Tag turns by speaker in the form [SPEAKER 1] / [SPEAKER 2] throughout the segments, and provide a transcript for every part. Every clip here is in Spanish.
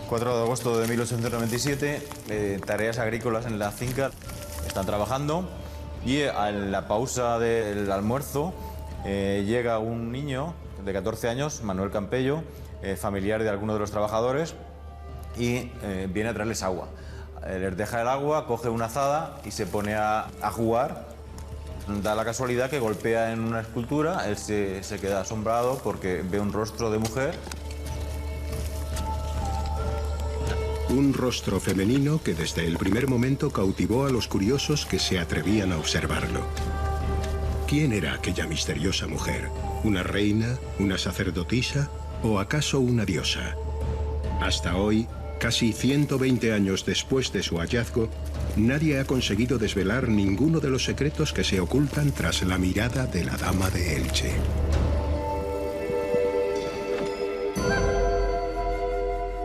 [SPEAKER 1] 4 de agosto de 1897, tareas agrícolas en la finca. Están trabajando y en la pausa del almuerzo llega un niño de 14 años, Manuel Campello, familiar de alguno de los trabajadores, y viene a traerles agua. Les deja el agua, coge una azada y se pone a jugar. Da la casualidad que golpea en una escultura, él se queda asombrado porque ve un rostro de mujer.
[SPEAKER 2] Un rostro femenino que desde el primer momento cautivó a los curiosos que se atrevían a observarlo. ¿Quién era aquella misteriosa mujer? ¿Una reina? ¿Una sacerdotisa? ¿O acaso una diosa? Hasta hoy, casi 120 años después de su hallazgo, nadie ha conseguido desvelar ninguno de los secretos que se ocultan tras la mirada de la Dama de Elche.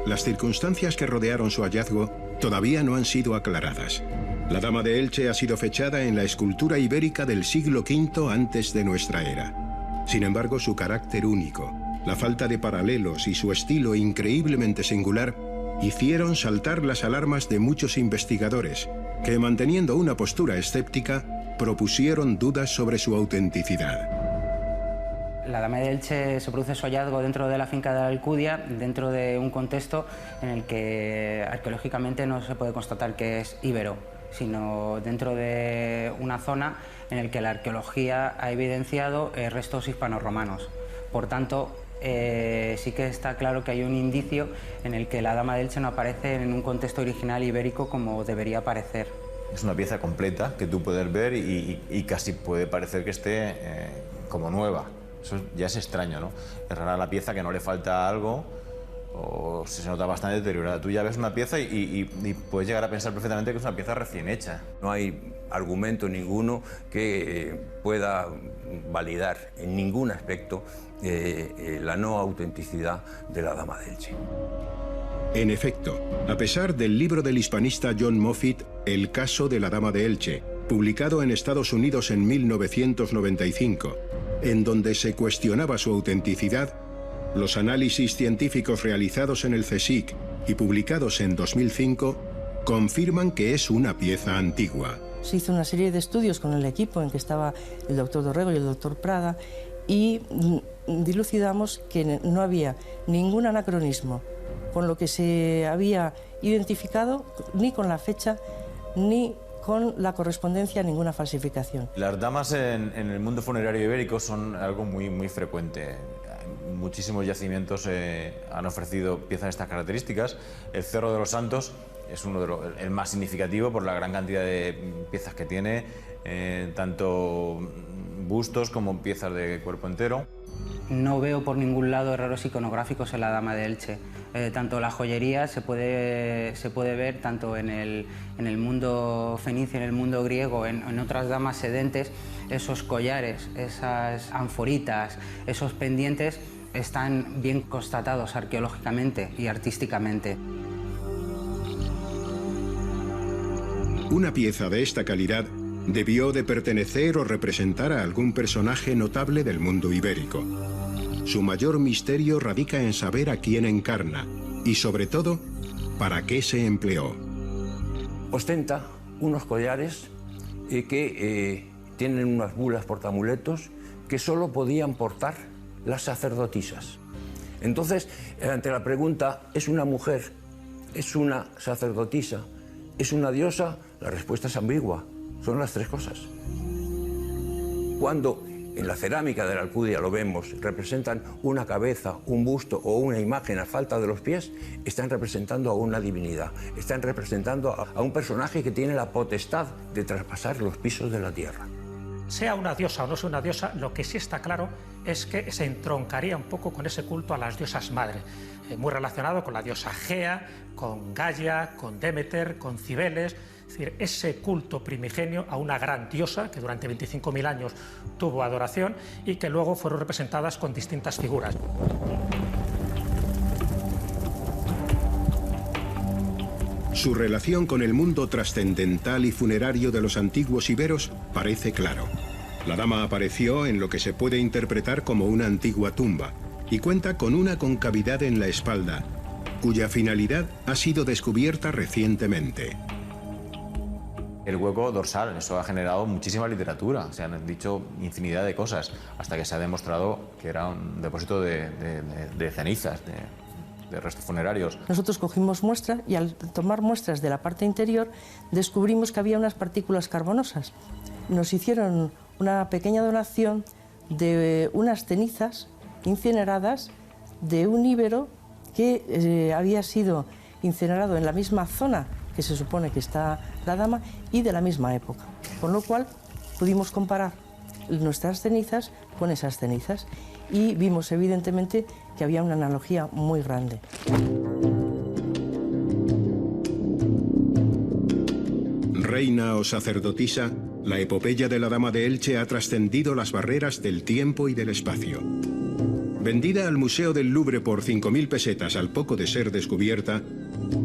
[SPEAKER 2] Las circunstancias que rodearon su hallazgo todavía no han sido aclaradas. La Dama de Elche ha sido fechada en la escultura ibérica del siglo V antes de nuestra era. Sin embargo, su carácter único, la falta de paralelos y su estilo increíblemente singular hicieron saltar las alarmas de muchos investigadores que, manteniendo una postura escéptica, propusieron dudas sobre su autenticidad.
[SPEAKER 3] La Dama de Elche se produce su hallazgo dentro de la finca de la Alcudia, dentro de un contexto en el que arqueológicamente no se puede constatar que es íbero, sino dentro de una zona en la que la arqueología ha evidenciado restos hispano-romanos. Por tanto, sí que está claro que hay un indicio en el que la Dama de Elche no aparece en un contexto original ibérico como debería aparecer.
[SPEAKER 1] Es una pieza completa que tú puedes ver y casi puede parecer que esté como nueva. Eso ya es extraño, ¿no? Es rara la pieza que no le falta algo o se nota bastante deteriorada. Tú ya ves una pieza y puedes llegar a pensar perfectamente que es una pieza recién hecha.
[SPEAKER 4] No hay argumento ninguno que pueda validar en ningún aspecto la no autenticidad de la Dama de Elche.
[SPEAKER 2] En efecto, a pesar del libro del hispanista John Moffitt, El caso de la Dama de Elche, publicado en Estados Unidos en 1995, en donde se cuestionaba su autenticidad, los análisis científicos realizados en el CSIC y publicados en 2005 confirman que es una pieza antigua.
[SPEAKER 5] Se hizo una serie de estudios con el equipo en que estaba el doctor Dorrego y el doctor Prada y dilucidamos que no había ningún anacronismo con lo que se había identificado, ni con la fecha, ni con la correspondencia a ninguna falsificación.
[SPEAKER 1] Las damas en el mundo funerario ibérico son algo muy frecuente. Muchísimos yacimientos han ofrecido piezas de estas características. El Cerro de los Santos es el más significativo por la gran cantidad de piezas que tiene, tanto bustos como piezas de cuerpo entero.
[SPEAKER 3] No veo por ningún lado errores iconográficos en la Dama de Elche. Tanto la joyería se puede ver tanto en el mundo fenicio, en el mundo griego, en otras damas sedentes. Esos collares, esas anforitas, esos pendientes están bien constatados arqueológicamente y artísticamente.
[SPEAKER 2] Una pieza de esta calidad debió de pertenecer o representar a algún personaje notable del mundo ibérico. Su mayor misterio radica en saber a quién encarna y, sobre todo, para qué se empleó.
[SPEAKER 4] Ostenta unos collares que tienen unas bulas portamuletos que solo podían portar las sacerdotisas. Entonces, ante la pregunta, ¿es una mujer? ¿Es una sacerdotisa? ¿Es una diosa? La respuesta es ambigua. Son las tres cosas. Cuando en la cerámica de la Alcudia lo vemos, representan una cabeza, un busto o una imagen a falta de los pies, están representando a una divinidad, están representando a un personaje que tiene la potestad de traspasar los pisos de la tierra.
[SPEAKER 6] Sea una diosa o no sea una diosa, lo que sí está claro es que se entroncaría un poco con ese culto a las diosas madre, muy relacionado con la diosa Gea, con Gaia, con Demeter, con Cibeles. Es decir, ese culto primigenio a una gran diosa que durante 25.000 años tuvo adoración y que luego fueron representadas con distintas figuras.
[SPEAKER 2] Su relación con el mundo trascendental y funerario de los antiguos iberos parece claro. La dama apareció en lo que se puede interpretar como una antigua tumba y cuenta con una concavidad en la espalda, cuya finalidad ha sido descubierta recientemente.
[SPEAKER 1] El hueco dorsal, eso ha generado muchísima literatura, se han dicho infinidad de cosas, hasta que se ha demostrado que era un depósito de cenizas, de restos funerarios.
[SPEAKER 5] Nosotros cogimos muestras y al tomar muestras de la parte interior descubrimos que había unas partículas carbonosas. Nos hicieron una pequeña donación de unas cenizas incineradas de un íbero que había sido incinerado en la misma zona que se supone que está la dama y de la misma época. Con lo cual pudimos comparar nuestras cenizas con esas cenizas y vimos evidentemente que había una analogía muy grande.
[SPEAKER 2] Reina o sacerdotisa, la epopeya de la Dama de Elche ha trascendido las barreras del tiempo y del espacio. Vendida al Museo del Louvre por 5.000 pesetas al poco de ser descubierta,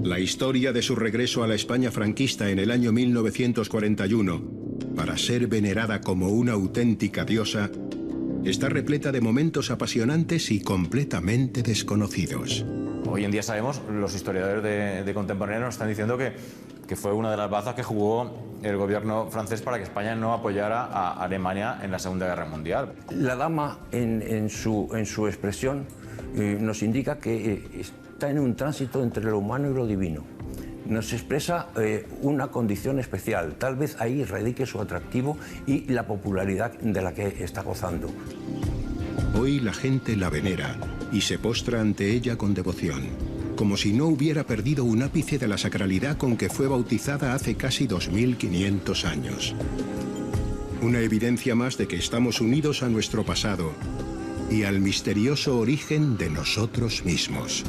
[SPEAKER 2] la historia de su regreso a la España franquista en el año 1941, para ser venerada como una auténtica diosa, está repleta de momentos apasionantes y completamente desconocidos.
[SPEAKER 1] Hoy en día sabemos, los historiadores de contemporáneos nos están diciendo que fue una de las bazas que jugó el gobierno francés para que España no apoyara a Alemania en la Segunda Guerra Mundial.
[SPEAKER 4] La dama, en su expresión, nos indica que está en un tránsito entre lo humano y lo divino. Nos expresa una condición especial, tal vez ahí radique su atractivo y la popularidad de la que está gozando.
[SPEAKER 2] Hoy la gente la venera y se postra ante ella con devoción, como si no hubiera perdido un ápice de la sacralidad con que fue bautizada hace casi 2500 años. Una evidencia más de que estamos unidos a nuestro pasado y al misterioso origen de nosotros mismos.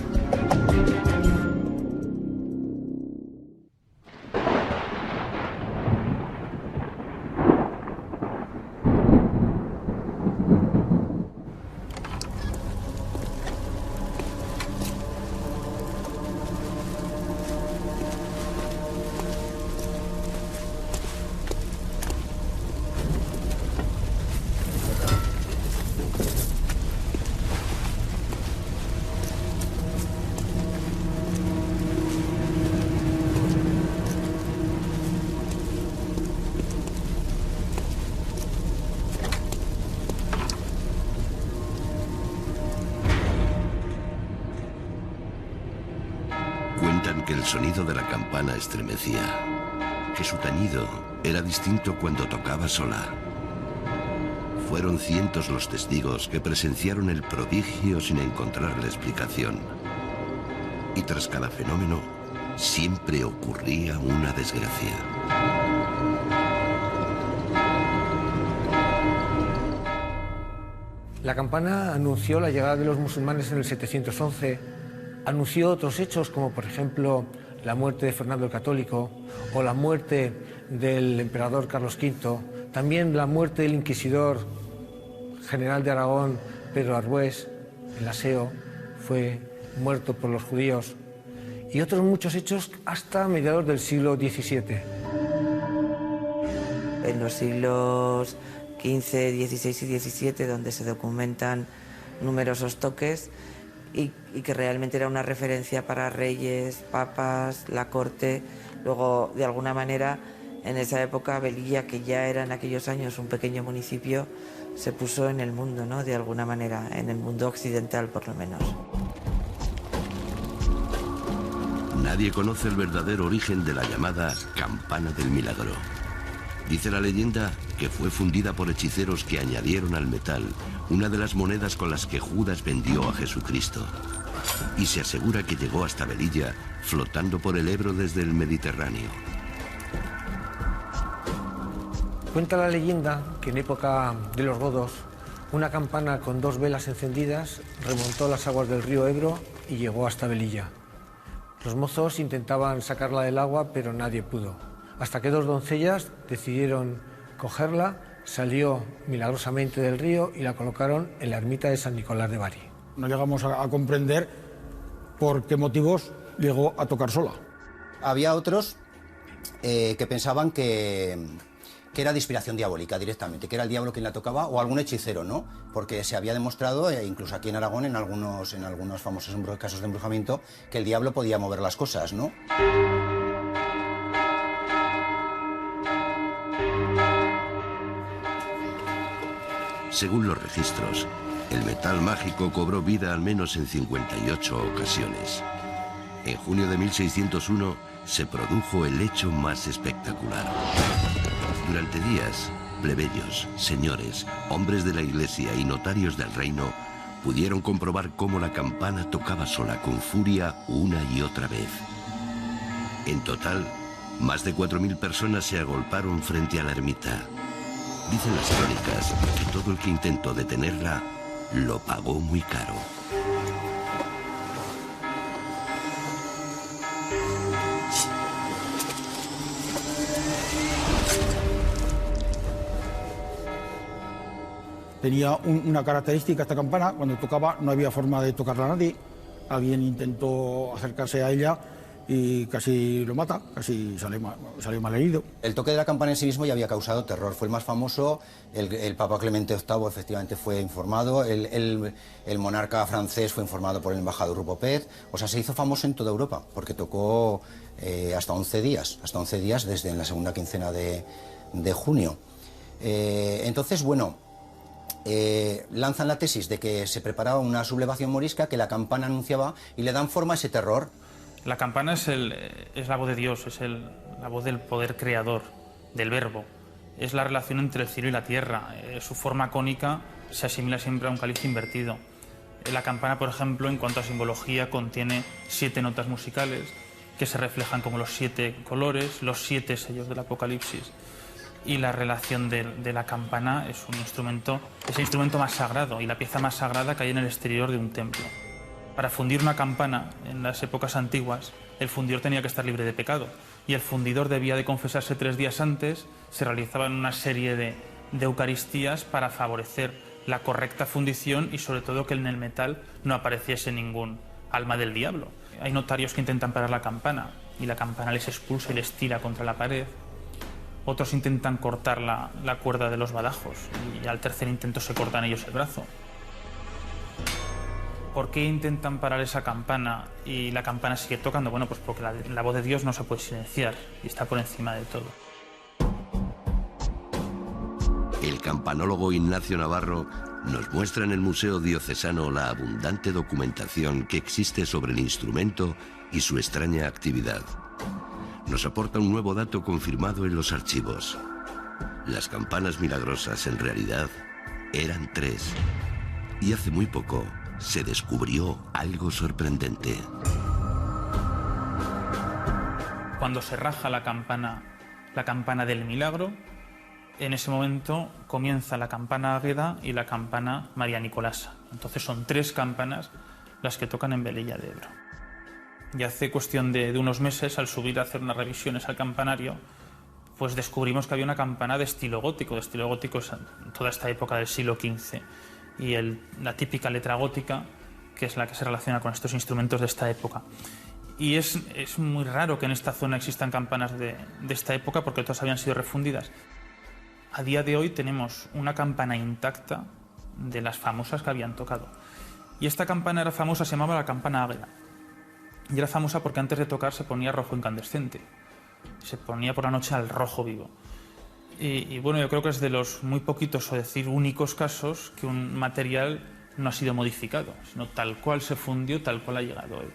[SPEAKER 7] Cuentan que el sonido de la campana estremecía, que su tañido era distinto cuando tocaba sola. Fueron cientos los testigos que presenciaron el prodigio sin encontrarle explicación. Y tras cada fenómeno, siempre ocurría una desgracia.
[SPEAKER 8] La campana anunció la llegada de los musulmanes en el 711, anunció otros hechos como por ejemplo la muerte de Fernando el Católico o la muerte del emperador Carlos V, también la muerte del inquisidor general de Aragón, Pedro Arbués, el aseo, fue muerto por los judíos, y otros muchos hechos hasta mediados del siglo XVII.
[SPEAKER 9] En los siglos XV, XVI y XVII, donde se documentan numerosos toques y que realmente era una referencia para reyes, papas, la corte. Luego, de alguna manera, en esa época, Velilla, que ya era en aquellos años un pequeño municipio, se puso en el mundo, ¿no? De alguna manera, en el mundo occidental por lo menos.
[SPEAKER 7] Nadie conoce el verdadero origen de la llamada Campana del Milagro. Dice la leyenda que fue fundida por hechiceros que añadieron al metal una de las monedas con las que Judas vendió a Jesucristo. Y se asegura que llegó hasta Velilla flotando por el Ebro desde el Mediterráneo.
[SPEAKER 8] Cuenta la leyenda que en época de los godos, una campana con 2 velas encendidas remontó las aguas del río Ebro y llegó hasta Velilla. Los mozos intentaban sacarla del agua, pero nadie pudo. Hasta que 2 doncellas decidieron cogerla, salió milagrosamente del río y la colocaron en la ermita de San Nicolás de Bari.
[SPEAKER 10] No llegamos a comprender por qué motivos llegó a tocar sola.
[SPEAKER 11] Había otros que pensaban que que era de inspiración diabólica directamente, que era el diablo quien la tocaba o algún hechicero, ¿no? Porque se había demostrado, incluso aquí en Aragón, en algunos famosos casos de embrujamiento, que el diablo podía mover las cosas, ¿no?
[SPEAKER 7] Según los registros, el metal mágico cobró vida al menos en 58 ocasiones. En junio de 1601 se produjo el hecho más espectacular. Durante días, plebeyos, señores, hombres de la iglesia y notarios del reino pudieron comprobar cómo la campana tocaba sola con furia una y otra vez. En total, más de 4.000 personas se agolparon frente a la ermita. Dicen las crónicas que todo el que intentó detenerla lo pagó muy caro.
[SPEAKER 10] Tenía una característica esta campana: cuando tocaba no había forma de tocarla a nadie. Alguien intentó acercarse a ella y casi lo mata, casi salió malherido.
[SPEAKER 11] El toque de la campana en sí mismo ya había causado terror, fue el más famoso. El Papa Clemente VIII efectivamente fue informado, el monarca francés fue informado por el embajador Rupopet. O sea, se hizo famoso en toda Europa porque tocó hasta 11 días desde la segunda quincena de junio. Entonces, bueno, lanzan la tesis de que se preparaba una sublevación morisca que la campana anunciaba y le dan forma a ese terror.
[SPEAKER 12] La campana es la voz de Dios, es la voz del poder creador, del verbo. Es la relación entre el cielo y la tierra. Su forma cónica se asimila siempre a un cáliz invertido. La campana, por ejemplo, en cuanto a simbología, contiene 7 notas musicales que se reflejan como los 7 colores, los 7 sellos del Apocalipsis. Y la relación de la campana es el instrumento más sagrado y la pieza más sagrada que hay en el exterior de un templo. Para fundir una campana, en las épocas antiguas, el fundidor tenía que estar libre de pecado y el fundidor debía de confesarse 3 días antes. Se realizaban una serie de eucaristías para favorecer la correcta fundición y sobre todo que en el metal no apareciese ningún alma del diablo. Hay notarios que intentan parar la campana y la campana les expulsa y les tira contra la pared. Otros intentan cortar la cuerda de los badajos y al tercer intento se cortan ellos el brazo. ¿Por qué intentan parar esa campana y la campana sigue tocando? Bueno, pues porque la voz de Dios no se puede silenciar y está por encima de todo.
[SPEAKER 7] El campanólogo Ignacio Navarro nos muestra en el Museo Diocesano la abundante documentación que existe sobre el instrumento y su extraña actividad. Nos aporta un nuevo dato confirmado en los archivos. Las campanas milagrosas en realidad eran 3. Y hace muy poco se descubrió algo sorprendente.
[SPEAKER 12] Cuando se raja la campana del milagro, en ese momento comienza la campana Águeda y la campana María Nicolasa. Entonces son 3 campanas las que tocan en Velilla de Ebro. Y hace cuestión de unos meses, al subir a hacer unas revisiones al campanario, pues descubrimos que había una campana de estilo gótico. De estilo gótico es toda esta época del siglo XV. Y la típica letra gótica, que es la que se relaciona con estos instrumentos de esta época. Y es muy raro que en esta zona existan campanas de esta época porque todas habían sido refundidas. A día de hoy tenemos una campana intacta de las famosas que habían tocado. Y esta campana era famosa, se llamaba la campana Águeda. Y era famosa porque antes de tocar se ponía rojo incandescente. Se ponía por la noche al rojo vivo. Y bueno, yo creo que es de los muy poquitos, o decir únicos casos, que un material no ha sido modificado, sino tal cual se fundió, tal cual ha llegado hoy.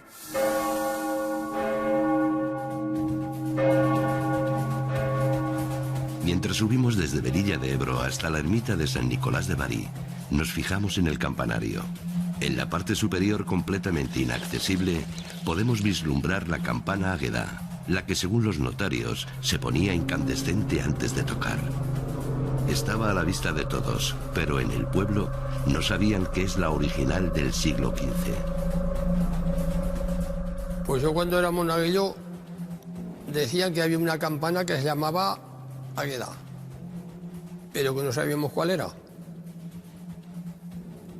[SPEAKER 7] Mientras subimos desde Velilla de Ebro hasta la ermita de San Nicolás de Bari, nos fijamos en el campanario. En la parte superior, completamente inaccesible, podemos vislumbrar la campana Águeda, la que según los notarios se ponía incandescente antes de tocar. Estaba a la vista de todos, pero en el pueblo no sabían que es la original del siglo XV.
[SPEAKER 13] Pues yo cuando era monaguillo decían que había una campana que se llamaba Águeda, pero que no sabíamos cuál era.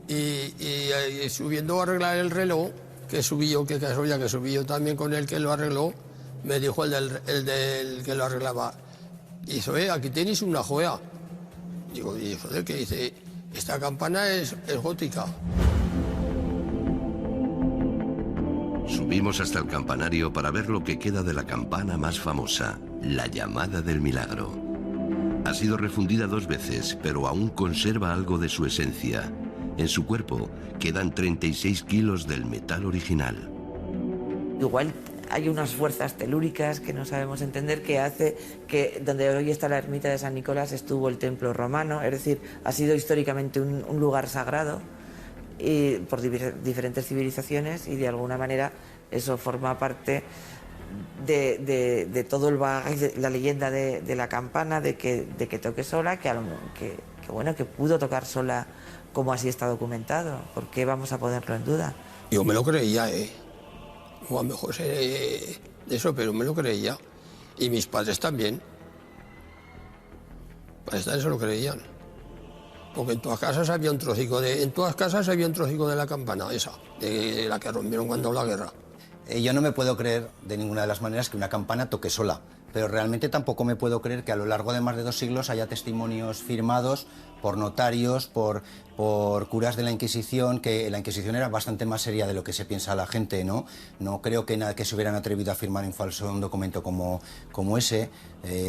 [SPEAKER 13] Y subiendo a arreglar el reloj, que subí yo también con el que lo arregló, me dijo el del que lo arreglaba, Y eso, aquí tenéis una joya. Digo, ¿y eso de qué? Dice, esta campana es gótica.
[SPEAKER 7] Subimos hasta el campanario para ver lo que queda de la campana más famosa, la llamada del milagro. Ha sido refundida 2 veces, pero aún conserva algo de su esencia. En su cuerpo quedan 36 kilos del metal original.
[SPEAKER 9] Igual hay unas fuerzas telúricas que no sabemos entender que hace que donde hoy está la ermita de San Nicolás estuvo el templo romano, es decir, ha sido históricamente un lugar sagrado y por diferentes civilizaciones, y de alguna manera eso forma parte de todo el bagaje, la leyenda de la campana, de que toque sola, que pudo tocar sola, como así está documentado. ¿Por qué vamos a ponerlo en duda?
[SPEAKER 13] Yo me lo creía, o a lo mejor sé de eso, pero me lo creía. Y mis padres también. Pues eso lo creían. Porque en todas casas había un trocico de la campana esa, de la que rompieron cuando la guerra.
[SPEAKER 11] Yo no me puedo creer de ninguna de las maneras que una campana toque sola, pero realmente tampoco me puedo creer que a lo largo de más de 2 siglos haya testimonios firmados por notarios, por curas de la Inquisición, que la Inquisición era bastante más seria de lo que se piensa la gente, ¿no? No creo que se hubieran atrevido a firmar en falso un documento como ese,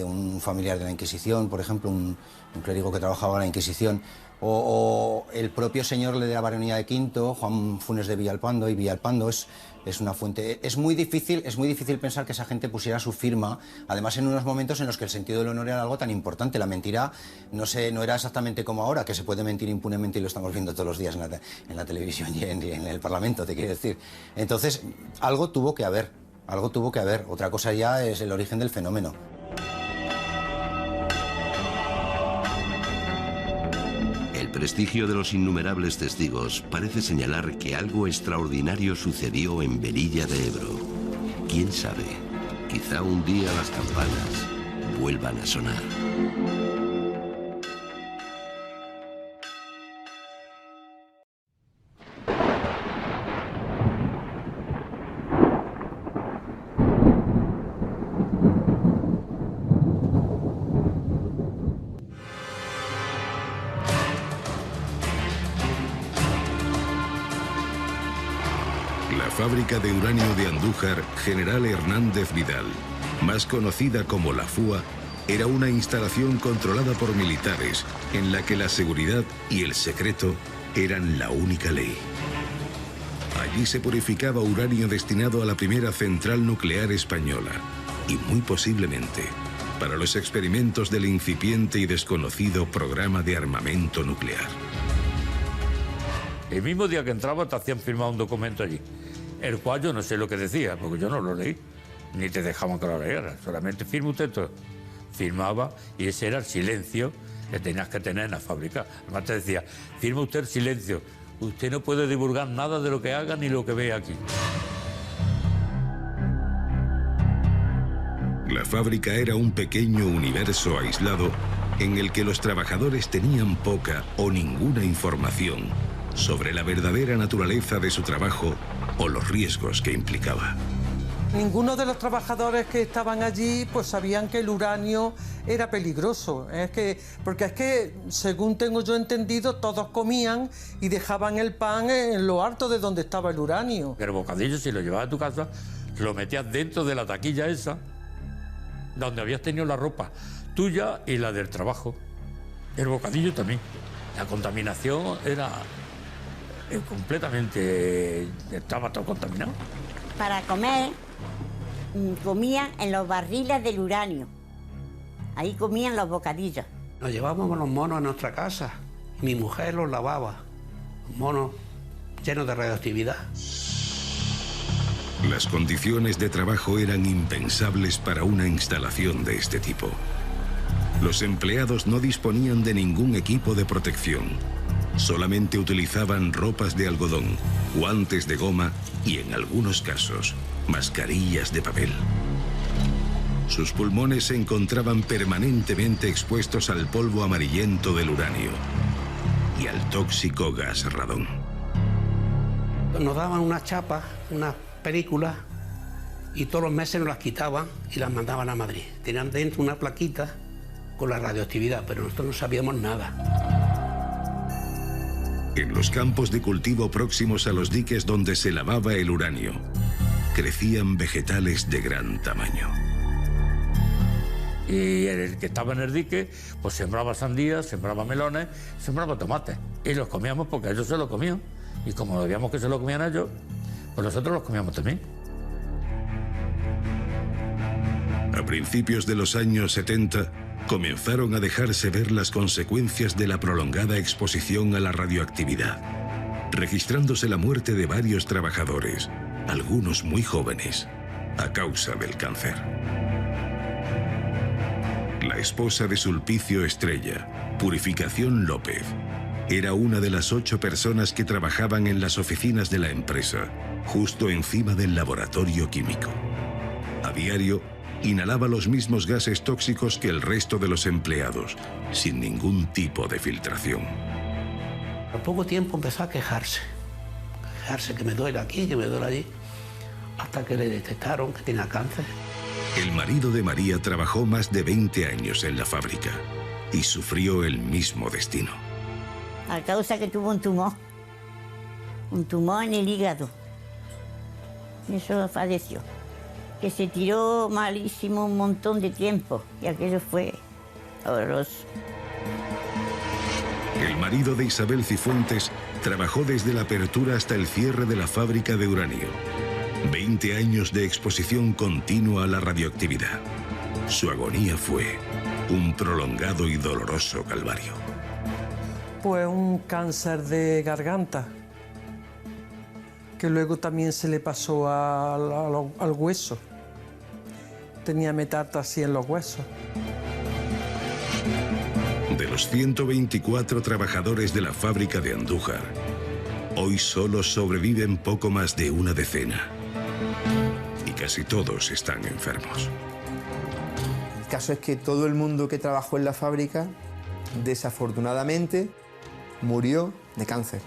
[SPEAKER 11] un familiar de la Inquisición, por ejemplo, un clérigo que trabajaba en la Inquisición, o el propio señor de la baronía de Quinto, Juan Funes de Villalpando, y Villalpando es una fuente. Es muy difícil pensar que esa gente pusiera su firma, además en unos momentos en los que el sentido del honor era algo tan importante. La mentira no era exactamente como ahora, que se puede mentir impunemente y lo estamos viendo todos los días en la televisión y en el Parlamento, te quiero decir. Entonces, algo tuvo que haber. Otra cosa ya es el origen del fenómeno.
[SPEAKER 7] El prestigio de los innumerables testigos parece señalar que algo extraordinario sucedió en Velilla de Ebro. ¿Quién sabe? Quizá un día las campanas vuelvan a sonar.
[SPEAKER 14] Fábrica de uranio de Andújar General Hernández Vidal, más conocida como la FUA, era una instalación controlada por militares en la que la seguridad y el secreto eran la única ley. Allí se purificaba uranio destinado a la primera central nuclear española y muy posiblemente para los experimentos del incipiente y desconocido programa de armamento nuclear.
[SPEAKER 15] El mismo día que entraba te hacían firmar un documento allí, el cual yo no sé lo que decía, porque yo no lo leí, ni te dejaban que lo leyeras, solamente firma usted todo. Firmaba y ese era el silencio que tenías que tener en la fábrica. Además te decía, firma usted el silencio, usted no puede divulgar nada de lo que haga ni lo que vea aquí.
[SPEAKER 14] La fábrica era un pequeño universo aislado en el que los trabajadores tenían poca o ninguna información sobre la verdadera naturaleza de su trabajo o los riesgos que implicaba.
[SPEAKER 16] Ninguno de los trabajadores que estaban allí pues sabían que el uranio era peligroso. Porque es que, según tengo yo entendido, todos comían y dejaban el pan en lo alto de donde estaba el uranio.
[SPEAKER 15] El bocadillo, si lo llevabas a tu casa, lo metías dentro de la taquilla esa, donde habías tenido la ropa tuya y la del trabajo. El bocadillo también. La contaminación era completamente... estaba todo contaminado.
[SPEAKER 17] Para comer, comían en los barriles del uranio. Ahí comían los bocadillos.
[SPEAKER 18] Nos llevábamos los monos a nuestra casa. Mi mujer los lavaba. Los monos llenos de radioactividad.
[SPEAKER 14] Las condiciones de trabajo eran impensables para una instalación de este tipo. Los empleados no disponían de ningún equipo de protección. Solamente utilizaban ropas de algodón, guantes de goma y, en algunos casos, mascarillas de papel. Sus pulmones se encontraban permanentemente expuestos al polvo amarillento del uranio y al tóxico gas radón.
[SPEAKER 18] Nos daban unas chapas, unas películas, y todos los meses nos las quitaban y las mandaban a Madrid. Tenían dentro una plaquita con la radioactividad, pero nosotros no sabíamos nada.
[SPEAKER 14] En los campos de cultivo próximos a los diques donde se lavaba el uranio, crecían vegetales de gran tamaño.
[SPEAKER 15] Y el que estaba en el dique, pues sembraba sandías, sembraba melones, sembraba tomates. Y los comíamos porque ellos se lo comían. Y como veíamos que se lo comían ellos, pues nosotros los comíamos también.
[SPEAKER 14] A principios de los años 70, comenzaron a dejarse ver las consecuencias de la prolongada exposición a la radioactividad, registrándose la muerte de varios trabajadores, algunos muy jóvenes, a causa del cáncer. La esposa de Sulpicio Estrella, Purificación López, era una de las 8 personas que trabajaban en las oficinas de la empresa, justo encima del laboratorio químico. A diario, inhalaba los mismos gases tóxicos que el resto de los empleados, sin ningún tipo de filtración.
[SPEAKER 18] Al poco tiempo empezó a quejarse que me duele aquí, que me duele allí, hasta que le detectaron que tenía cáncer.
[SPEAKER 14] El marido de María trabajó más de 20 años en la fábrica y sufrió el mismo destino.
[SPEAKER 17] A causa que tuvo un tumor en el hígado. Eso falleció. Que se tiró malísimo un montón de tiempo y aquello fue horroroso.
[SPEAKER 14] El marido de Isabel Cifuentes trabajó desde la apertura hasta el cierre de la fábrica de uranio. 20 años de exposición continua a la radioactividad. Su agonía fue un prolongado y doloroso calvario.
[SPEAKER 16] Pues un cáncer de garganta, que luego también se le pasó al hueso. Tenía metástasis en los huesos.
[SPEAKER 14] De los 124 trabajadores de la fábrica de Andújar, hoy solo sobreviven poco más de una decena. Y casi todos están enfermos.
[SPEAKER 19] El caso es que todo el mundo que trabajó en la fábrica, desafortunadamente, murió de cáncer.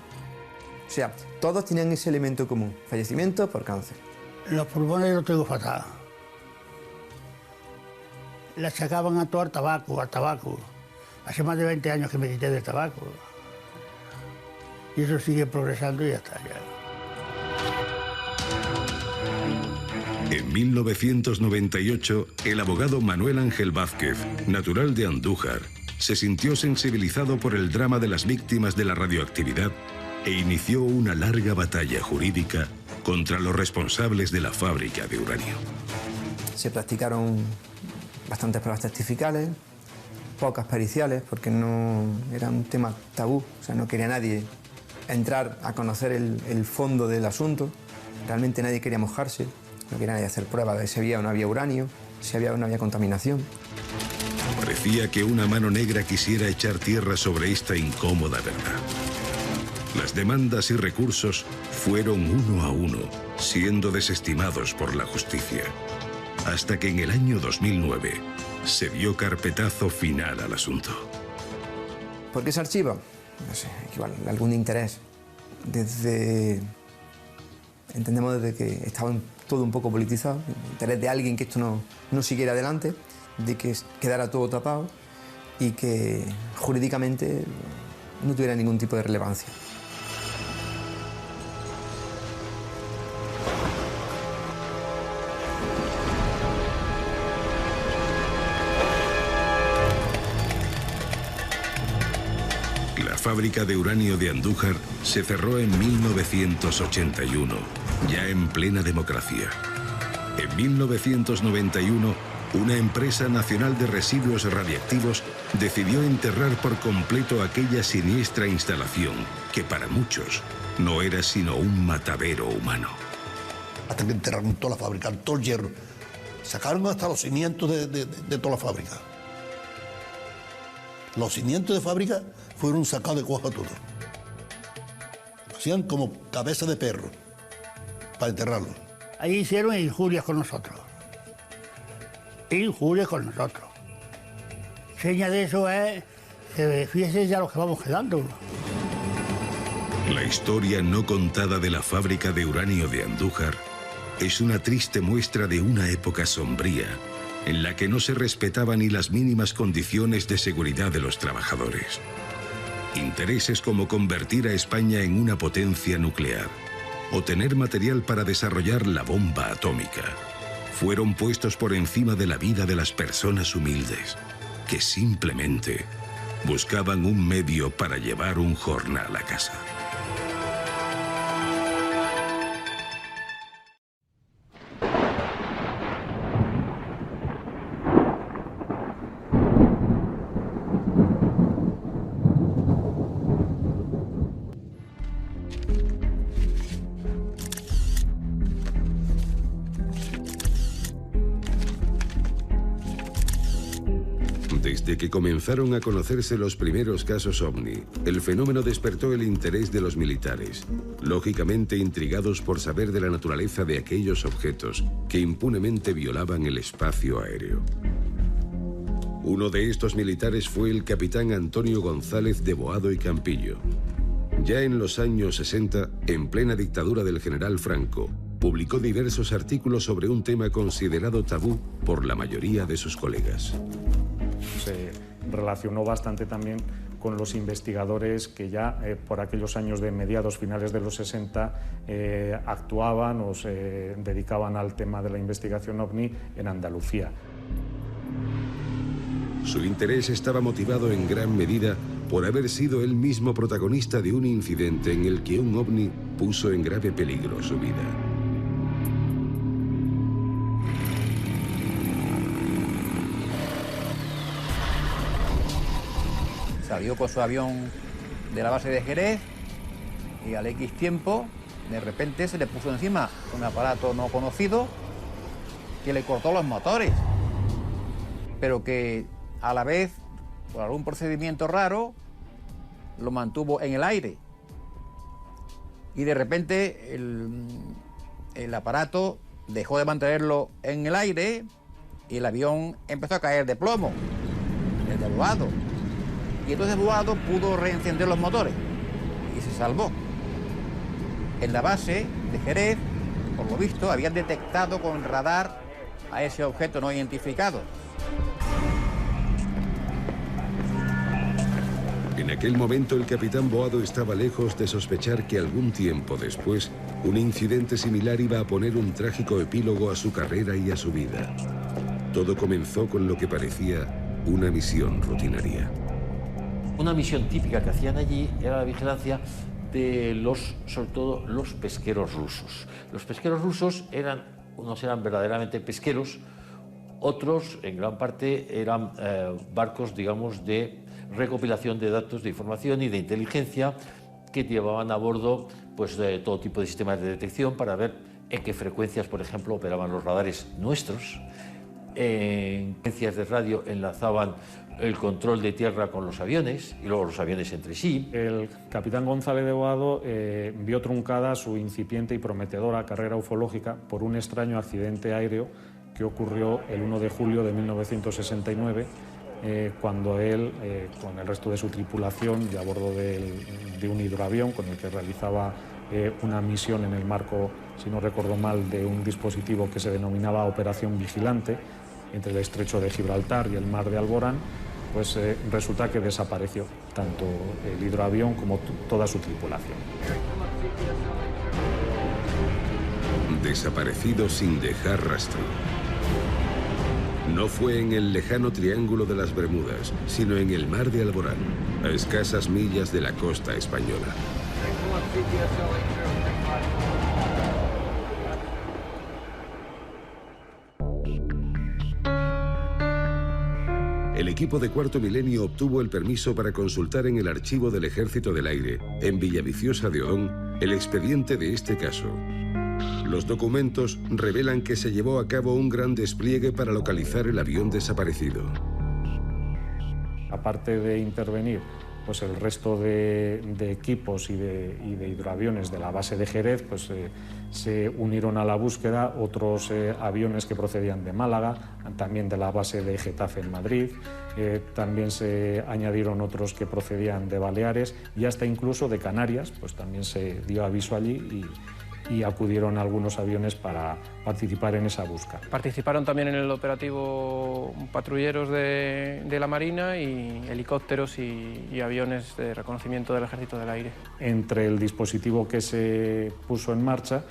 [SPEAKER 19] O sea, todos tenían ese elemento común, fallecimiento por cáncer.
[SPEAKER 10] Los pulmones los tengo fatal. Le achacaban a todo al tabaco, Hace más de 20 años que me quité del tabaco. Y eso sigue progresando y ya está.
[SPEAKER 14] En 1998, el abogado Manuel Ángel Vázquez, natural de Andújar, se sintió sensibilizado por el drama de las víctimas de la radioactividad e inició una larga batalla jurídica contra los responsables de la fábrica de uranio.
[SPEAKER 19] Se practicaron bastantes pruebas testificales, pocas periciales, porque no era un tema tabú, o sea, no quería nadie entrar a conocer el fondo del asunto. Realmente nadie quería mojarse, no quería nadie hacer pruebas de si había o no había uranio, si había o no había contaminación.
[SPEAKER 14] Parecía que una mano negra quisiera echar tierra sobre esta incómoda verdad. Las demandas y recursos fueron uno a uno, siendo desestimados por la justicia, hasta que en el año 2009 se dio carpetazo final al asunto.
[SPEAKER 19] ¿Por qué se archiva? No sé, igual, algún interés. Entendemos desde que estaba todo un poco politizado, el interés de alguien que esto no siguiera adelante, de que quedara todo tapado y que jurídicamente no tuviera ningún tipo de relevancia.
[SPEAKER 14] La fábrica de uranio de Andújar se cerró en 1981, ya en plena democracia. En 1991, una empresa nacional de residuos radiactivos decidió enterrar por completo aquella siniestra instalación que para muchos no era sino un matadero humano.
[SPEAKER 20] Hasta que enterraron toda la fábrica, todo el hierro. Sacaron hasta los cimientos de toda la fábrica. Los cimientos de fábrica fueron sacados de cuajo todo. Hacían como cabeza de perro para enterrarlo.
[SPEAKER 10] Ahí hicieron injurias con nosotros. Injurias con nosotros. Seña de eso es que fíjese ya lo que vamos quedando.
[SPEAKER 14] La historia no contada de la fábrica de uranio de Andújar es una triste muestra de una época sombría en la que no se respetaban ni las mínimas condiciones de seguridad de los trabajadores. Intereses como convertir a España en una potencia nuclear o tener material para desarrollar la bomba atómica fueron puestos por encima de la vida de las personas humildes, que simplemente buscaban un medio para llevar un jornal a casa. Desde que comenzaron a conocerse los primeros casos OVNI, el fenómeno despertó el interés de los militares, lógicamente intrigados por saber de la naturaleza de aquellos objetos que impunemente violaban el espacio aéreo. Uno de estos militares fue el capitán Antonio González de Boado y Campillo. Ya en los años 60, en plena dictadura del general Franco, publicó diversos artículos sobre un tema considerado tabú por la mayoría de sus colegas.
[SPEAKER 21] Se relacionó bastante también con los investigadores que ya por aquellos años de mediados, finales de los 60, actuaban o se dedicaban al tema de la investigación OVNI en Andalucía.
[SPEAKER 14] Su interés estaba motivado en gran medida por haber sido él mismo protagonista de un incidente en el que un OVNI puso en grave peligro su vida.
[SPEAKER 22] Salió con su avión de la base de Jerez y al X tiempo, de repente se le puso encima un aparato no conocido que le cortó los motores, pero que a la vez, por algún procedimiento raro, lo mantuvo en el aire. Y de repente el aparato dejó de mantenerlo en el aire y el avión empezó a caer de plomo, el de Boado. Y entonces Boado pudo reencender los motores y se salvó. En la base de Jerez, por lo visto, habían detectado con radar a ese objeto no identificado.
[SPEAKER 14] En aquel momento el capitán Boado estaba lejos de sospechar que algún tiempo después un incidente similar iba a poner un trágico epílogo a su carrera y a su vida. Todo comenzó con lo que parecía una misión rutinaria.
[SPEAKER 23] Una misión típica que hacían allí era la vigilancia de sobre todo los pesqueros rusos. Los pesqueros rusos unos eran verdaderamente pesqueros, otros en gran parte eran barcos, digamos, de recopilación de datos, de información y de inteligencia que llevaban a bordo pues, de todo tipo de sistemas de detección para ver en qué frecuencias, por ejemplo, operaban los radares nuestros, en frecuencias de radio enlazaban el control de tierra con los aviones y luego los aviones entre sí.
[SPEAKER 21] El capitán González de Boado vio truncada su incipiente y prometedora carrera ufológica por un extraño accidente aéreo que ocurrió el 1 de julio de 1969, cuando él, con el resto de su tripulación y a bordo de un hidroavión con el que realizaba una misión en el marco, si no recuerdo mal, de un dispositivo que se denominaba Operación Vigilante, entre el estrecho de Gibraltar y el mar de Alborán, pues resulta que desapareció tanto el hidroavión como toda su tripulación.
[SPEAKER 14] Desaparecido sin dejar rastro. No fue en el lejano Triángulo de las Bermudas, sino en el mar de Alborán, a escasas millas de la costa española. El equipo de Cuarto Milenio obtuvo el permiso para consultar en el archivo del Ejército del Aire, en Villaviciosa de Odón, el expediente de este caso. Los documentos revelan que se llevó a cabo un gran despliegue para localizar el avión desaparecido.
[SPEAKER 21] Aparte de intervenir pues el resto de equipos y de hidroaviones de la base de Jerez, pues se unieron a la búsqueda otros aviones que procedían de Málaga, también de la base de Getafe en Madrid, también se añadieron otros que procedían de Baleares y hasta incluso de Canarias, pues también se dio aviso allí y acudieron algunos aviones para participar en esa búsqueda.
[SPEAKER 3] Participaron también en el operativo patrulleros de la Marina y helicópteros y aviones de reconocimiento del Ejército del Aire.
[SPEAKER 21] Entre el dispositivo que se puso en marcha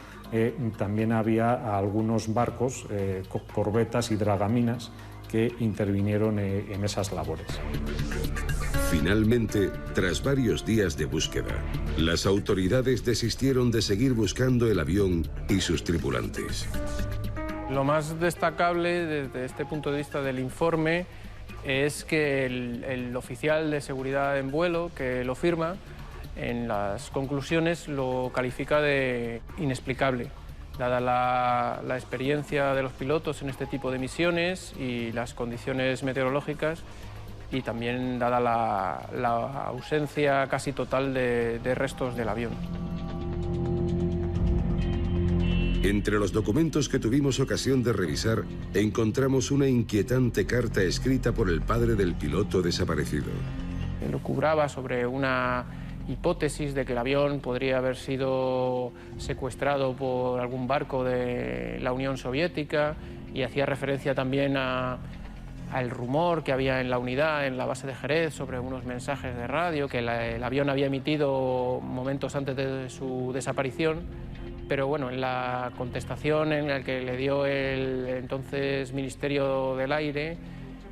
[SPEAKER 21] también había algunos barcos, corbetas y dragaminas, que intervinieron en esas labores.
[SPEAKER 14] Finalmente, tras varios días de búsqueda, las autoridades desistieron de seguir buscando el avión y sus tripulantes.
[SPEAKER 3] Lo más destacable desde este punto de vista del informe es que el oficial de seguridad en vuelo que lo firma, en las conclusiones lo califica de inexplicable, dada la experiencia de los pilotos en este tipo de misiones y las condiciones meteorológicas, y también dada la ausencia casi total de restos del avión.
[SPEAKER 14] Entre los documentos que tuvimos ocasión de revisar, encontramos una inquietante carta escrita por el padre del piloto desaparecido.
[SPEAKER 3] Elucubraba sobre una hipótesis de que el avión podría haber sido secuestrado por algún barco de la Unión Soviética, y hacía referencia también al rumor que había en la unidad, en la base de Jerez, sobre unos mensajes de radio que el avión había emitido momentos antes de su desaparición. Pero bueno, en la contestación en la que le dio el entonces Ministerio del Aire,